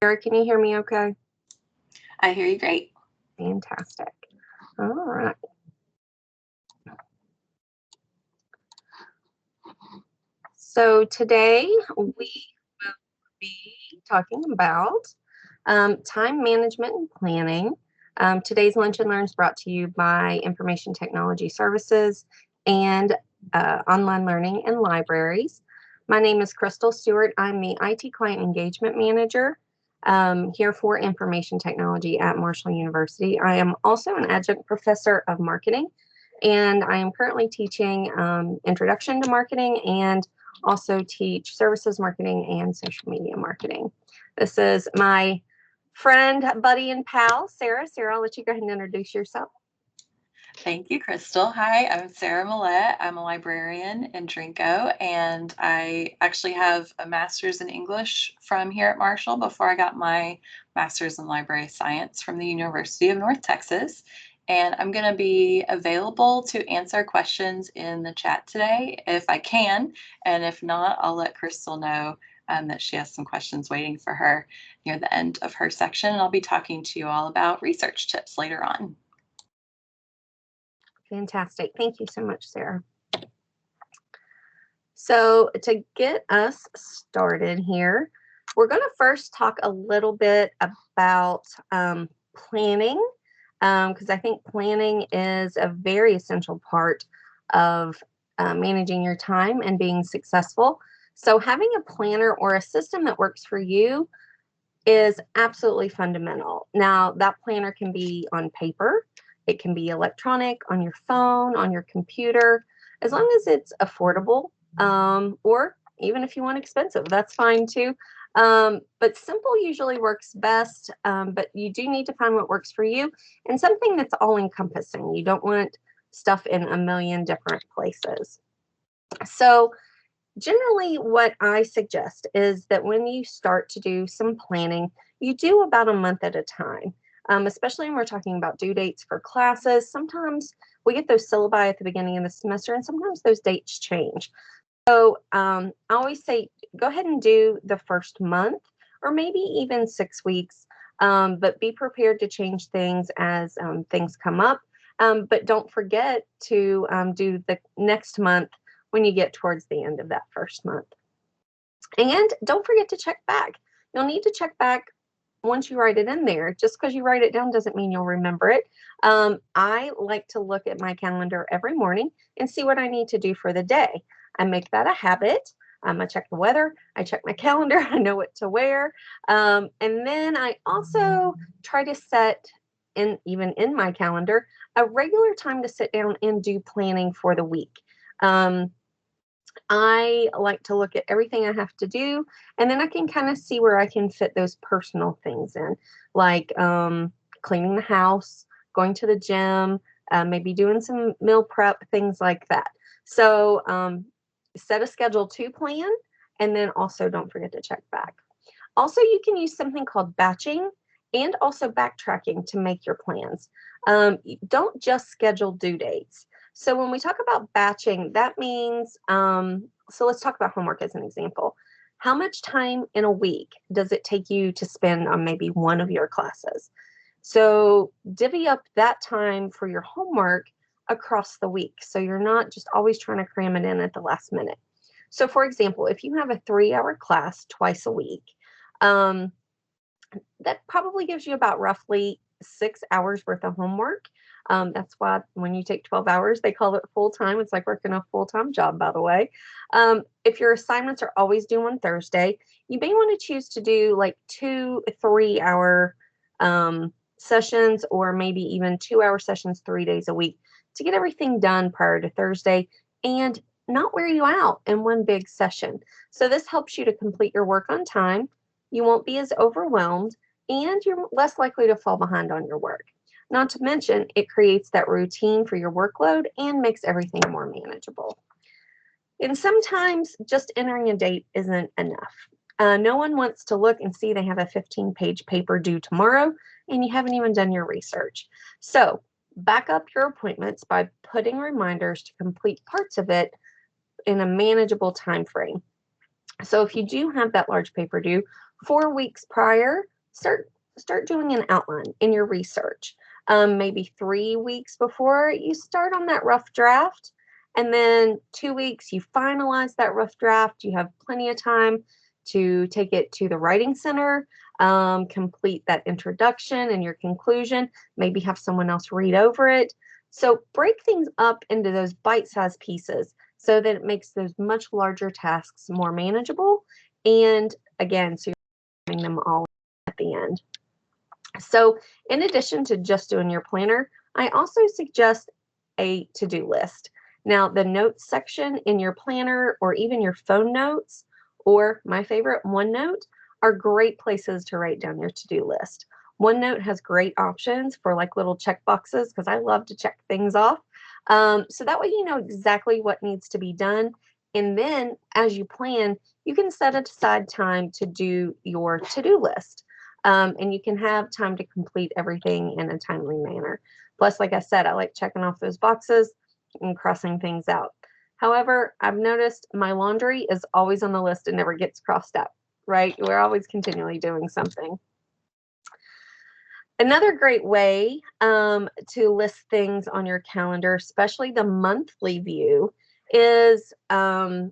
Sarah, can you hear me okay? I hear you great. Fantastic. All right. So today we will be talking about time management and planning. Today's Lunch and Learn is brought to you by Information Technology Services and Online Learning and Libraries. My name is Crystal Stewart. I'm the IT Client Engagement Manager here for Information Technology at Marshall University. I am also an adjunct professor of marketing, and I am currently teaching Introduction to Marketing and also teach services marketing and social media marketing. This is my friend, buddy, and pal, Sarah. Sarah, I'll let you go ahead and introduce yourself. Thank you, Crystal. Hi, I'm Sarah Millette. I'm a librarian in Drinko, and I actually have a master's in English from here at Marshall before I got my master's in library science from the University of North Texas. And I'm going to be available to answer questions in the chat today if I can. And if not, I'll let Crystal know that she has some questions waiting for her near the end of her section. And I'll be talking to you all about research tips later on. Fantastic. Thank you so much, Sarah. So to get us started here, we're going to first talk a little bit about planning, because I think planning is a very essential part of managing your time and being successful. So having a planner or a system that works for you is absolutely fundamental. Now, that planner can be on paper, it can be electronic, on your phone, on your computer, as long as it's affordable, or even if you want expensive, that's fine too. But simple usually works best, but you do need to find what works for you and something that's all encompassing. You don't want stuff in a million different places. So, generally, what I suggest is that when you start to do some planning, you do about a month at a time, especially when we're talking about due dates for classes. Sometimes we get those syllabi at the beginning of the semester, and sometimes those dates change. So I always say go ahead and do the first month or maybe even 6 weeks, but be prepared to change things as things come up. But don't forget to do the next month when you get towards the end of that first month. And don't forget to check back. You'll need to check back once you write it in there. Just because you write it down doesn't mean you'll remember it. I like to look at my calendar every morning and see what I need to do for the day. I make that a habit. I check the weather, I check my calendar, I know what to wear. And then I also try to set even in my calendar, a regular time to sit down and do planning for the week. I like to look at everything I have to do, and then I can kind of see where I can fit those personal things in, like cleaning the house, going to the gym, maybe doing some meal prep, things like that. So set a schedule to plan, and then also don't forget to check back. Also, you can use something called batching and also backtracking to make your plans. Don't just schedule due dates. So when we talk about batching, that means, so let's talk about homework as an example. How much time in a week does it take you to spend on maybe one of your classes? So divvy up that time for your homework across the week. So you're not just always trying to cram it in at the last minute. So for example, if you have a 3-hour class twice a week, that probably gives you about roughly 6 hours worth of homework. That's why when you take 12 hours, they call it full time. It's like working a full time job, by the way. If your assignments are always due on Thursday, you may want to choose to do like 2 3-hour sessions, or maybe even 2-hour sessions 3 days a week to get everything done prior to Thursday and not wear you out in one big session. So this helps you to complete your work on time. You won't be as overwhelmed, and you're less likely to fall behind on your work. Not to mention, it creates that routine for your workload and makes everything more manageable. And sometimes just entering a date isn't enough. No one wants to look and see they have a 15-page paper due tomorrow and you haven't even done your research. So back up your appointments by putting reminders to complete parts of it in a manageable time frame. So if you do have that large paper due, 4 weeks prior, start doing an outline in your research. Maybe 3 weeks before, you start on that rough draft, and then 2 weeks you finalize that rough draft. You have plenty of time to take it to the writing center, complete that introduction and your conclusion, maybe have someone else read over it. So break things up into those bite-sized pieces so that it makes those much larger tasks more manageable. And again, so you're doing them all at the end. So in addition to just doing your planner, I also suggest a to-do list. Now, the notes section in your planner or even your phone notes, or my favorite, OneNote, are great places to write down your to-do list. OneNote has great options for like little check boxes because I love to check things off. So that way you know exactly what needs to be done. And then as you plan, you can set aside time to do your to-do list. And you can have time to complete everything in a timely manner. Plus, like I said, I like checking off those boxes and crossing things out. However, I've noticed my laundry is always on the list and never gets crossed out, right? We're always continually doing something. Another great way to list things on your calendar, especially the monthly view, is to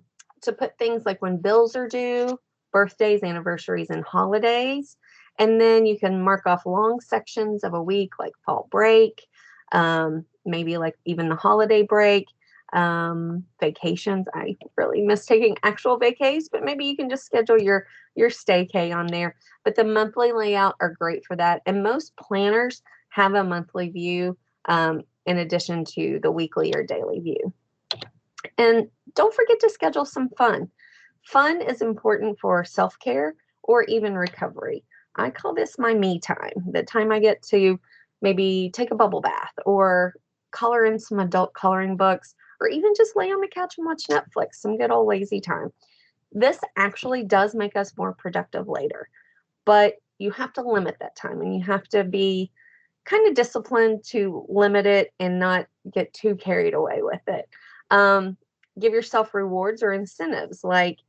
put things like when bills are due, birthdays, anniversaries, and holidays. And then you can mark off long sections of a week like fall break, maybe like even the holiday break, vacations. I really miss taking actual vacays, but maybe you can just schedule your staycay on there. But the monthly layout are great for that. And most planners have a monthly view in addition to the weekly or daily view. And don't forget to schedule some fun. Fun is important for self-care or even recovery. I call this my me time, the time I get to maybe take a bubble bath or color in some adult coloring books, or even just lay on the couch and watch Netflix, some good old lazy time. This actually does make us more productive later, but you have to limit that time and you have to be kind of disciplined to limit it and not get too carried away with it. Give yourself rewards or incentives like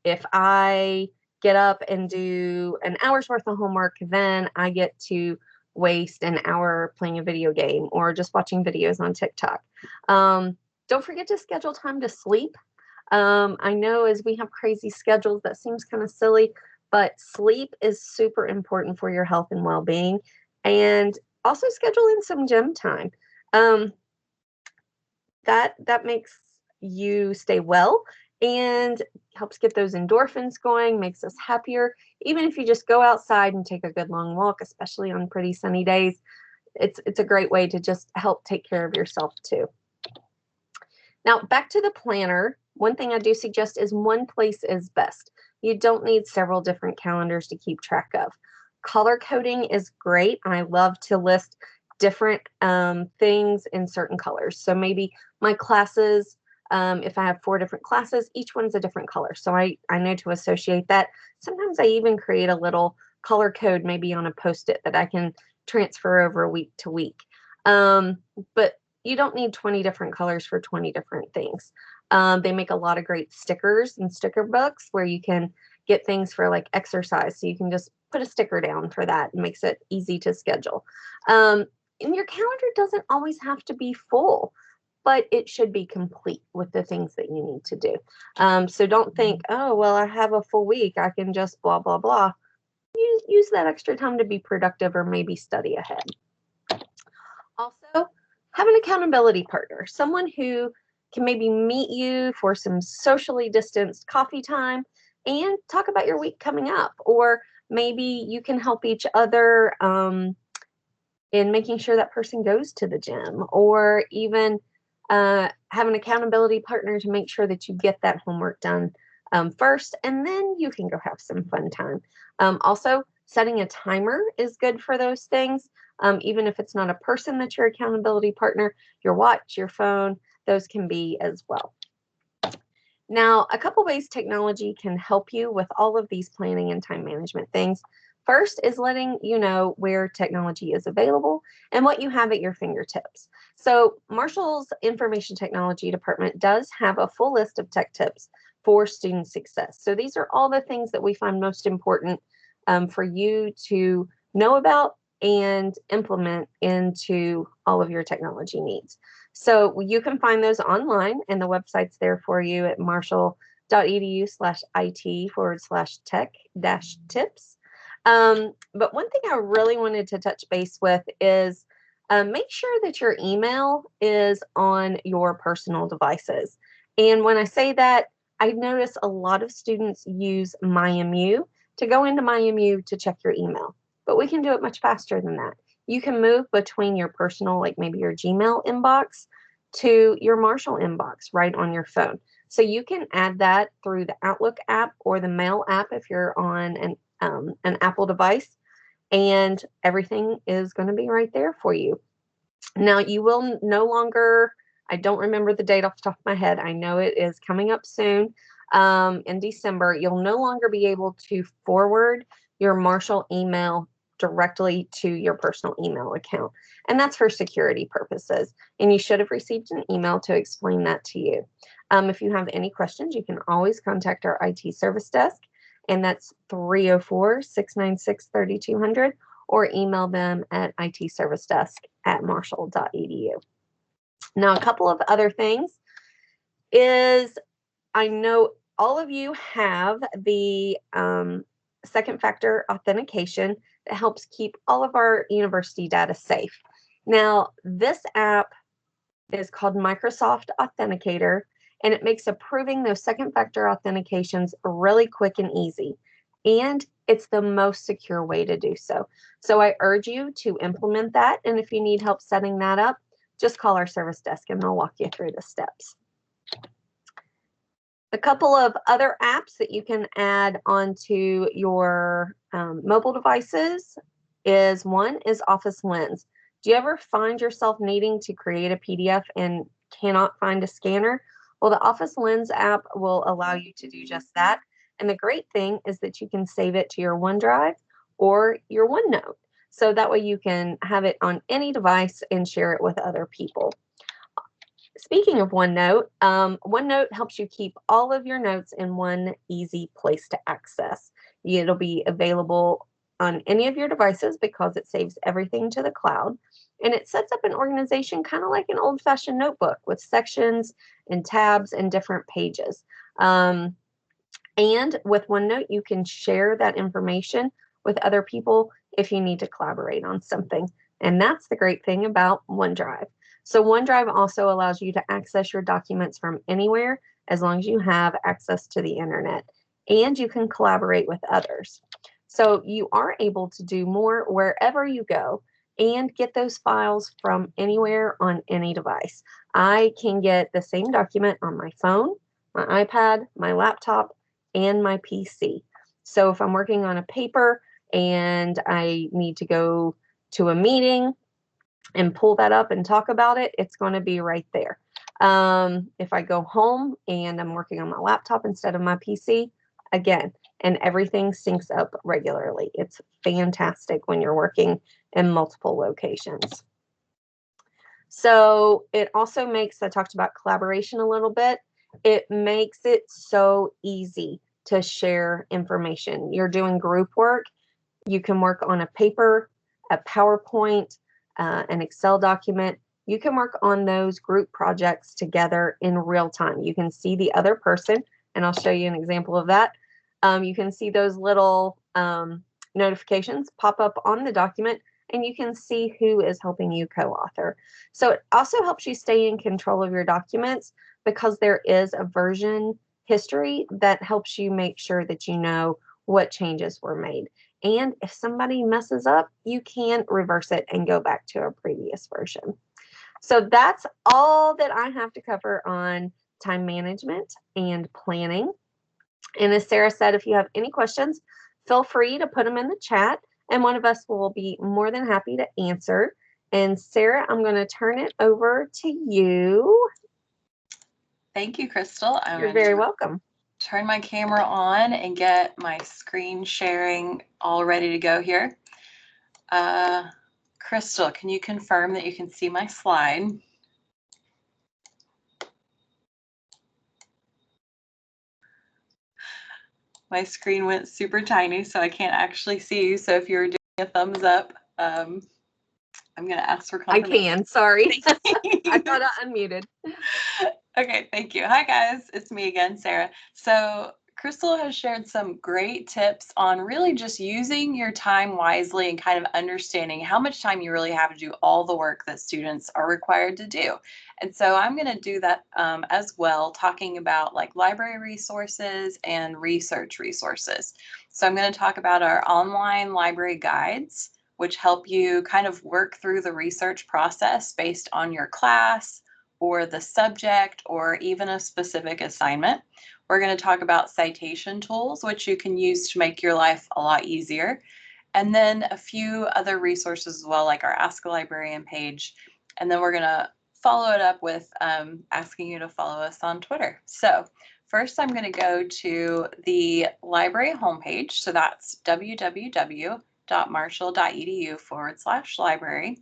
if I get up and do an hour's worth of homework, then I get to waste an hour playing a video game or just watching videos on TikTok. Don't forget to schedule time to sleep. I know as we have crazy schedules, that seems kind of silly, but sleep is super important for your health and well-being. And also schedule in some gym time. That makes you stay well and helps get those endorphins going, makes us happier. Even if you just go outside and take a good long walk, especially on pretty sunny days, it's a great way to just help take care of yourself too. Now, back to the planner. One thing I do suggest is one place is best. You don't need several different calendars to keep track of. Color coding is great. I love to list different things in certain colors. So maybe my classes, if I have 4 different classes, each one's a different color. So I know to associate that. Sometimes I even create a little color code maybe on a Post-it that I can transfer over week to week. But you don't need 20 different colors for 20 different things. They make a lot of great stickers and sticker books where you can get things for like exercise. So you can just put a sticker down for that. It makes it easy to schedule. And your calendar doesn't always have to be full, but it should be complete with the things that you need to do. So don't think, oh, well, I have a full week. I can just blah, blah, blah. Use that extra time to be productive or maybe study ahead. Also, have an accountability partner, someone who can maybe meet you for some socially distanced coffee time and talk about your week coming up. Or maybe you can help each other in making sure that person goes to the gym, or even have an accountability partner to make sure that you get that homework done first, and then you can go have some fun time. Also, setting a timer is good for those things. Even if it's not a person that's your accountability partner, your watch, your phone, those can be as well. Now, a couple ways technology can help you with all of these planning and time management things. First is letting you know where technology is available and what you have at your fingertips. So Marshall's Information Technology Department does have a full list of tech tips for student success. So these are all the things that we find most important for you to know about and implement into all of your technology needs. So you can find those online, and the website's there for you at marshall.edu/IT/tech-tips. But one thing I really wanted to touch base with is make sure that your email is on your personal devices. And when I say that, I notice a lot of students use MyMU to go into MyMU to check your email, but we can do it much faster than that. You can move between your personal, like maybe your Gmail inbox, to your Marshall inbox right on your phone. So you can add that through the Outlook app or the Mail app if you're on an Apple device, and everything is going to be right there for you. Now, you will no longer, I don't remember the date off the top of my head. I know it is coming up soon in December. You'll no longer be able to forward your Marshall email directly to your personal email account. And that's for security purposes. And you should have received an email to explain that to you. If you have any questions, you can always contact our IT service desk, and that's 304-696-3200, or email them at itservicedesk@marshall.edu. Now, a couple of other things is, I know all of you have the second factor authentication that helps keep all of our university data safe. Now, this app is called Microsoft Authenticator, and it makes approving those second factor authentications really quick and easy. And it's the most secure way to do so. So I urge you to implement that. And if you need help setting that up, just call our service desk and they'll walk you through the steps. A couple of other apps that you can add onto your mobile devices is, one is Office Lens. Do you ever find yourself needing to create a PDF and cannot find a scanner? Well, the Office Lens app will allow you to do just that. And the great thing is that you can save it to your OneDrive or your OneNote. So that way you can have it on any device and share it with other people. Speaking of OneNote, OneNote helps you keep all of your notes in one easy place to access. It'll be available on any of your devices because it saves everything to the cloud. And it sets up an organization kind of like an old-fashioned notebook with sections and tabs and different pages. And with OneNote, you can share that information with other people if you need to collaborate on something. And that's the great thing about OneDrive. So OneDrive also allows you to access your documents from anywhere as long as you have access to the internet, and you can collaborate with others. So you are able to do more wherever you go and get those files from anywhere on any device. I can get the same document on my phone, my iPad, my laptop, and my PC. So if I'm working on a paper and I need to go to a meeting and pull that up and talk about it, it's going to be right there. If I go home and I'm working on my laptop instead of my PC, again, and everything syncs up regularly. It's fantastic when you're working in multiple locations. So it also makes, I talked about collaboration a little bit, it makes it so easy to share information. You're doing group work, you can work on a paper, a PowerPoint, an Excel document. You can work on those group projects together in real time. You can see the other person, and I'll show you an example of that. You can see those little notifications pop up on the document, and you can see who is helping you co-author. So it also helps you stay in control of your documents because there is a version history that helps you make sure that you know what changes were made. And if somebody messes up, you can reverse it and go back to a previous version. So that's all that I have to cover on time management and planning. And as Sarah said, if you have any questions, feel free to put them in the chat, and one of us will be more than happy to answer. And Sarah, I'm going to turn it over to you. Thank you, Crystal. You're very welcome. Turn my camera on and get my screen sharing all ready to go here. Crystal, can you confirm that you can see my slide? My screen went super tiny, so I can't actually see you. So if you're doing a thumbs up, I'm going to ask for I confirmation. can, sorry. Thank I you. thought I unmuted. Okay, thank you. Hi, guys. It's me again, Sarah. So Crystal has shared some great tips on really just using your time wisely and kind of understanding how much time you really have to do all the work that students are required to do. And so I'm going to do that as well, talking about like library resources and research resources. So I'm going to talk about our online library guides, which help you kind of work through the research process based on your class or the subject or even a specific assignment. We're going to talk about citation tools, which you can use to make your life a lot easier. And then a few other resources as well, like our Ask a Librarian page. And then we're going to follow it up with asking you to follow us on Twitter. So first, I'm going to go to the library homepage. So that's www.marshall.edu/library.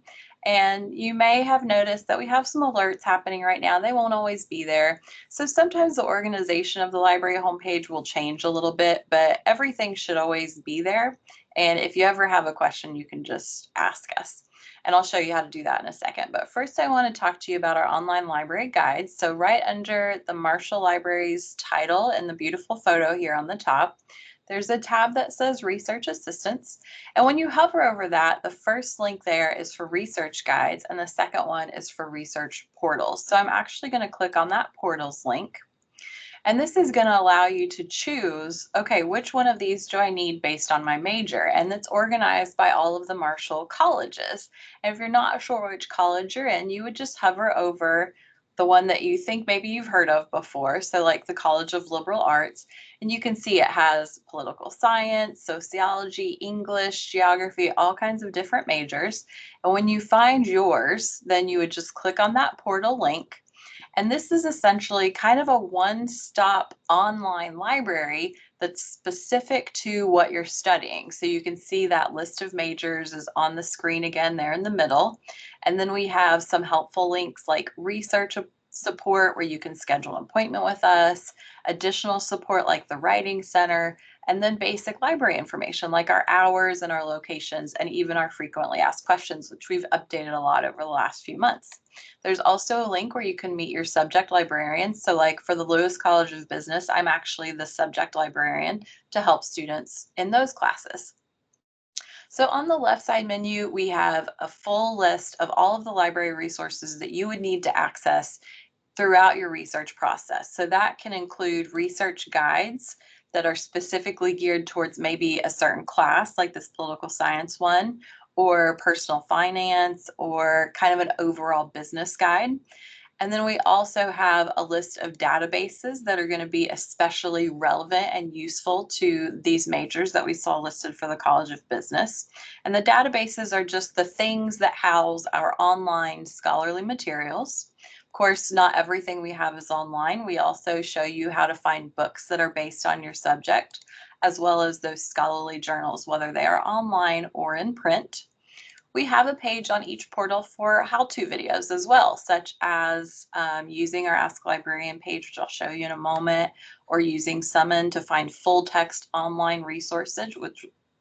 And you may have noticed that we have some alerts happening right now. They won't always be there. So sometimes the organization of the library homepage will change a little bit, but everything should always be there. And if you ever have a question, you can just ask us. And I'll show you how to do that in a second. But first, I want to talk to you about our online library guides. So right under the Marshall Libraries title in the beautiful photo here on the top, there's a tab that says Research Assistance. And when you hover over that, the first link there is for research guides, and the second one is for research portals. So I'm actually going to click on that portals link. And this is going to allow you to choose, okay, which one of these do I need based on my major? And it's organized by all of the Marshall colleges. And if you're not sure which college you're in, you would just hover over the one that you think maybe you've heard of before. So like the College of Liberal Arts, and you can see it has political science, sociology, English, geography, all kinds of different majors. And when you find yours, then you would just click on that portal link. And this is essentially kind of a one-stop online library that's specific to what you're studying. So you can see that list of majors is on the screen again there in the middle. And then we have some helpful links like research support where you can schedule an appointment with us, additional support like the Writing Center, and then basic library information like our hours and our locations and even our frequently asked questions, which we've updated a lot over the last few months. There's also a link where you can meet your subject librarian. So like for the Lewis College of Business, I'm actually the subject librarian to help students in those classes. So on the left side menu, we have a full list of all of the library resources that you would need to access throughout your research process. So that can include research guides that are specifically geared towards maybe a certain class, like this political science one, or personal finance, or kind of an overall business guide. And then we also have a list of databases that are going to be especially relevant and useful to these majors that we saw listed for the College of Business. And the databases are just the things that house our online scholarly materials. Of course, not everything we have is online. We also show you how to find books that are based on your subject, as well as those scholarly journals, whether they are online or in print. We have a page on each portal for how-to videos as well, such as using our Ask Librarian page, which I'll show you in a moment, or using Summon to find full-text online resources,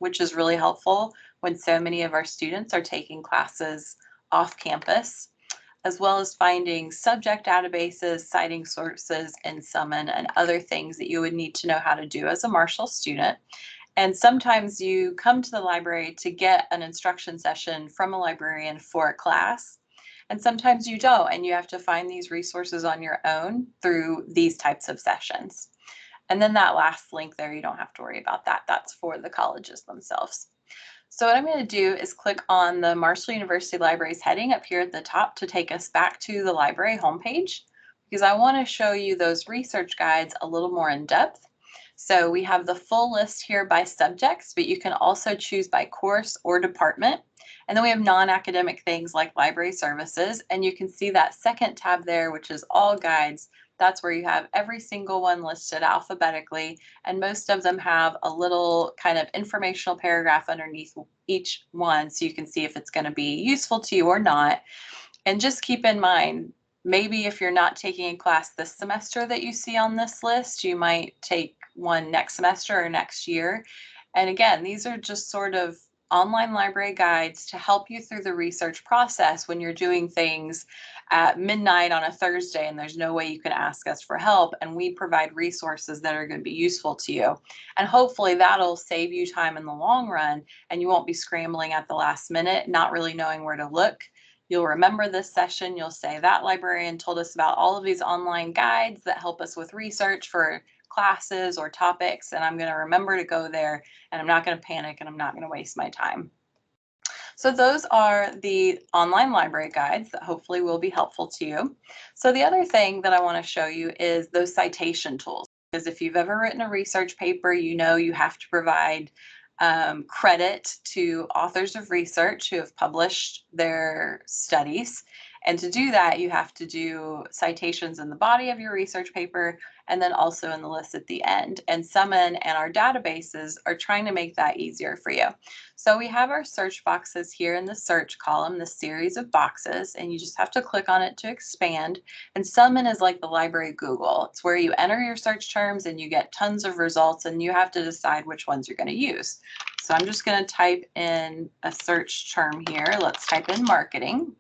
which is really helpful when so many of our students are taking classes off campus, as well as finding subject databases, citing sources in Summon, and other things that you would need to know how to do as a Marshall student. And sometimes you come to the library to get an instruction session from a librarian for a class, and sometimes you don't, and you have to find these resources on your own through these types of sessions. And then that last link there, you don't have to worry about that. That's for the colleges themselves. So what I'm going to do is click on the Marshall University Libraries heading up here at the top to take us back to the library homepage, because I want to show you those research guides a little more in depth. So we have the full list here by subjects, but you can also choose by course or department. And then we have non-academic things like library services. And you can see that second tab there, which is all guides. That's where you have every single one listed alphabetically. And most of them have a little kind of informational paragraph underneath each one, so you can see if it's going to be useful to you or not. And just keep in mind, maybe if you're not taking a class this semester that you see on this list, you might take one next semester or next year. And again, these are just sort of online library guides to help you through the research process when you're doing things at midnight on a Thursday and there's no way you can ask us for help, and we provide resources that are going to be useful to you. And hopefully that'll save you time in the long run, and you won't be scrambling at the last minute, not really knowing where to look. You'll remember this session. You'll say, that librarian told us about all of these online guides that help us with research for classes or topics, and I'm going to remember to go there, and I'm not going to panic, and I'm not going to waste my time. So those are the online library guides that hopefully will be helpful to you. So the other thing that I want to show you is those citation tools, because if you've ever written a research paper, you know you have to provide credit to authors of research who have published their studies. And to do that, you have to do citations in the body of your research paper and then also in the list at the end. And Summon and our databases are trying to make that easier for you. So we have our search boxes here in the search column, the series of boxes, and you just have to click on it to expand. And Summon is like the library Google. It's where you enter your search terms and you get tons of results, and you have to decide which ones you're going to use. So I'm just going to type in a search term here. Let's type in marketing.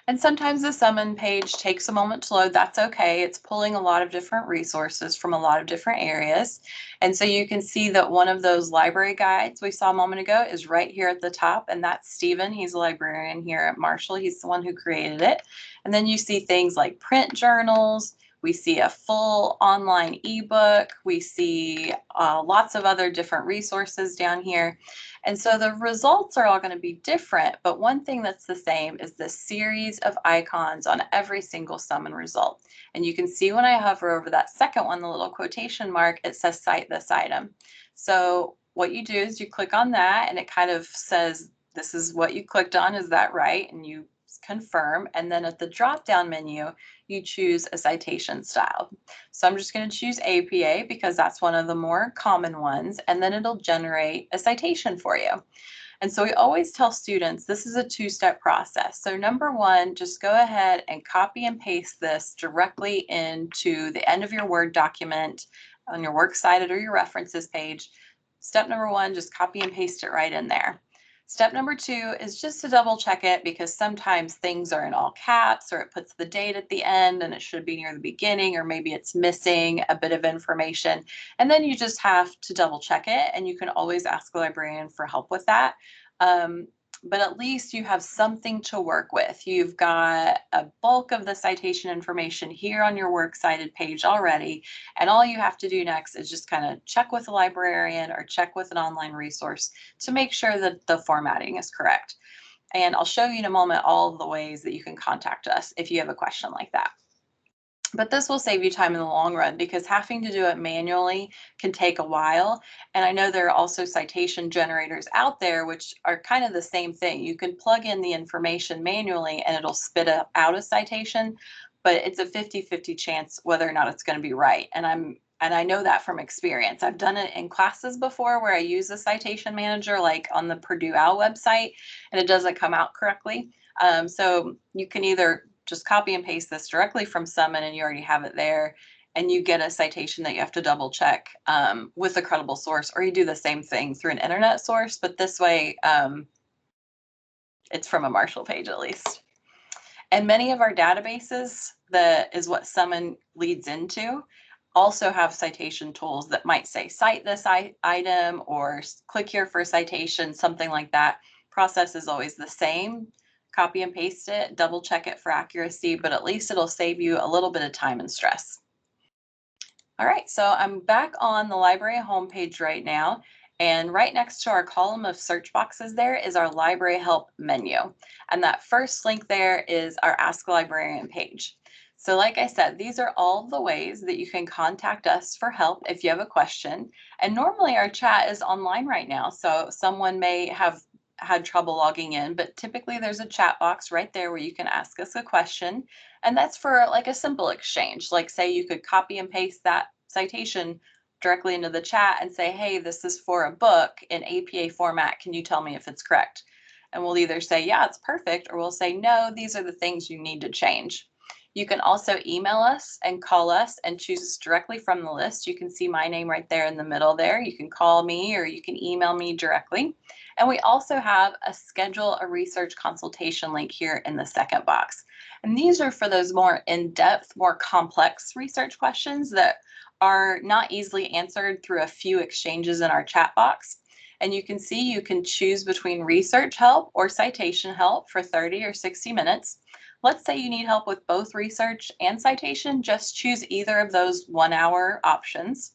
And sometimes the Summon page takes a moment to load. That's okay. It's pulling a lot of different resources from a lot of different areas. And so you can see that one of those library guides we saw a moment ago is right here at the top. And that's Stephen. He's a librarian here at Marshall. He's the one who created it. And then you see things like print journals. We see a full online ebook. We see lots of other different resources down here. And so the results are all going to be different, but one thing that's the same is the series of icons on every single Summon result. And you can see when I hover over that second one, the little quotation mark, it says cite this item. So what you do is you click on that and it kind of says, this is what you clicked on, is that right? And you confirm. And then at the drop-down menu, you choose a citation style. So I'm just going to choose APA because that's one of the more common ones, and then it'll generate a citation for you. And so we always tell students this is a two-step process. So number one, just go ahead and copy and paste this directly into the end of your Word document on your works cited or your references page. Step number one, just copy and paste it right in there. Step number two is just to double check it, because sometimes things are in all caps or it puts the date at the end and it should be near the beginning, or maybe it's missing a bit of information. And then you just have to double check it, and you can always ask a librarian for help with that. But at least you have something to work with. You've got a bulk of the citation information here on your works cited page already. And all you have to do next is just kind of check with a librarian or check with an online resource to make sure that the formatting is correct. And I'll show you in a moment all the ways that you can contact us if you have a question like that. But this will save you time in the long run, because having to do it manually can take a while. And I know there are also citation generators out there which are kind of the same thing. You can plug in the information manually and it'll spit out a citation, but it's a 50-50 chance whether or not it's going to be right. And I know that from experience. I've done it in classes before where I use a citation manager, like on the Purdue OWL website, and it doesn't come out correctly. So you can either just copy and paste this directly from Summon and you already have it there, and you get a citation that you have to double check with a credible source, or you do the same thing through an internet source, but this way it's from a Marshall page at least. And many of our databases, that is what Summon leads into, also have citation tools that might say cite this item or click here for a citation, something like that. Process is always the same. Copy and paste it, double check it for accuracy, but at least it'll save you a little bit of time and stress. All right, so I'm back on the library homepage right now, and right next to our column of search boxes there is our library help menu. And that first link there is our Ask a Librarian page. So like I said, these are all the ways that you can contact us for help if you have a question. And normally our chat is online right now, so someone may have had trouble logging in, but typically there's a chat box right there where you can ask us a question. And that's for like a simple exchange. Like say you could copy and paste that citation directly into the chat and say, hey, this is for a book in APA format. Can you tell me if it's correct? And we'll either say, yeah, it's perfect, or we'll say, no, these are the things you need to change. You can also email us and call us and choose directly from the list. You can see my name right there in the middle there. You can call me or you can email me directly. And we also have a schedule a research consultation link here in the second box. And these are for those more in-depth, more complex research questions that are not easily answered through a few exchanges in our chat box. And you can see you can choose between research help or citation help for 30 or 60 minutes. Let's say you need help with both research and citation, just choose either of those 1 hour options.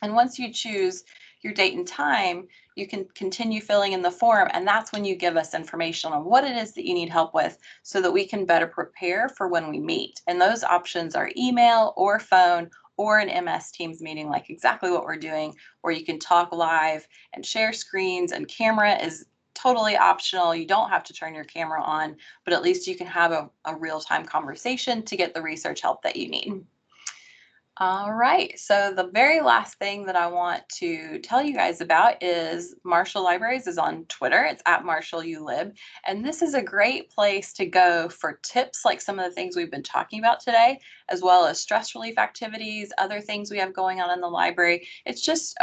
And once you choose your date and time, you can continue filling in the form, and that's when you give us information on what it is that you need help with so that we can better prepare for when we meet. And those options are email or phone or an MS Teams meeting, like exactly what we're doing, where you can talk live and share screens, and camera is totally optional. You don't have to turn your camera on, but at least you can have a real-time conversation to get the research help that you need. All right, so the very last thing that I want to tell you guys about is Marshall Libraries is on Twitter. It's at MarshallULib. And this is a great place to go for tips like some of the things we've been talking about today, as well as stress relief activities, other things we have going on in the library. It's just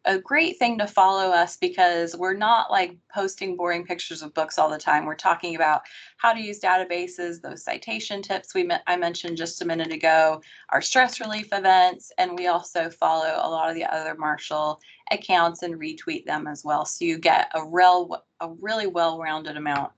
a great thing to follow us because we're not like posting boring pictures of books all the time. We're talking about how to use databases, those citation tips I mentioned just a minute ago, our stress relief events, and we also follow a lot of the other Marshall accounts and retweet them as well. So you get a really well-rounded amount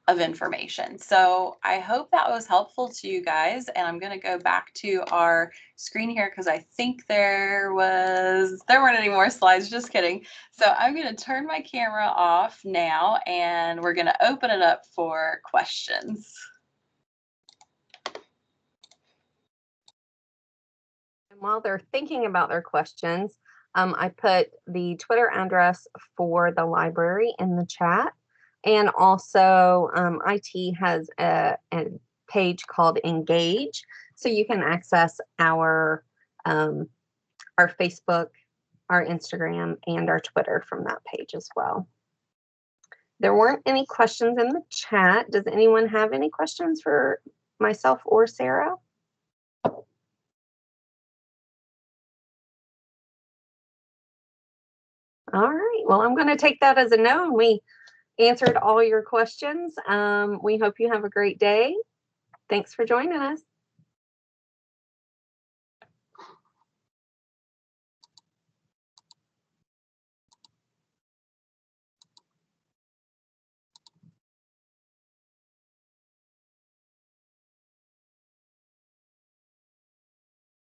of information. So I hope that was helpful to you guys. And I'm going to go back to our screen here because I think there weren't any more slides, just kidding. So I'm going to turn my camera off now and we're going to open it up for questions. And while they're thinking about their questions, I put the Twitter address for the library in the chat. And also, IT has a page called Engage, so you can access our Facebook, our Instagram, and our Twitter from that page as well. There weren't any questions in the chat. Does anyone have any questions for myself or Sarah? All right, well, I'm going to take that as a no, and we answered all your questions. We hope you have a great day. Thanks for joining us.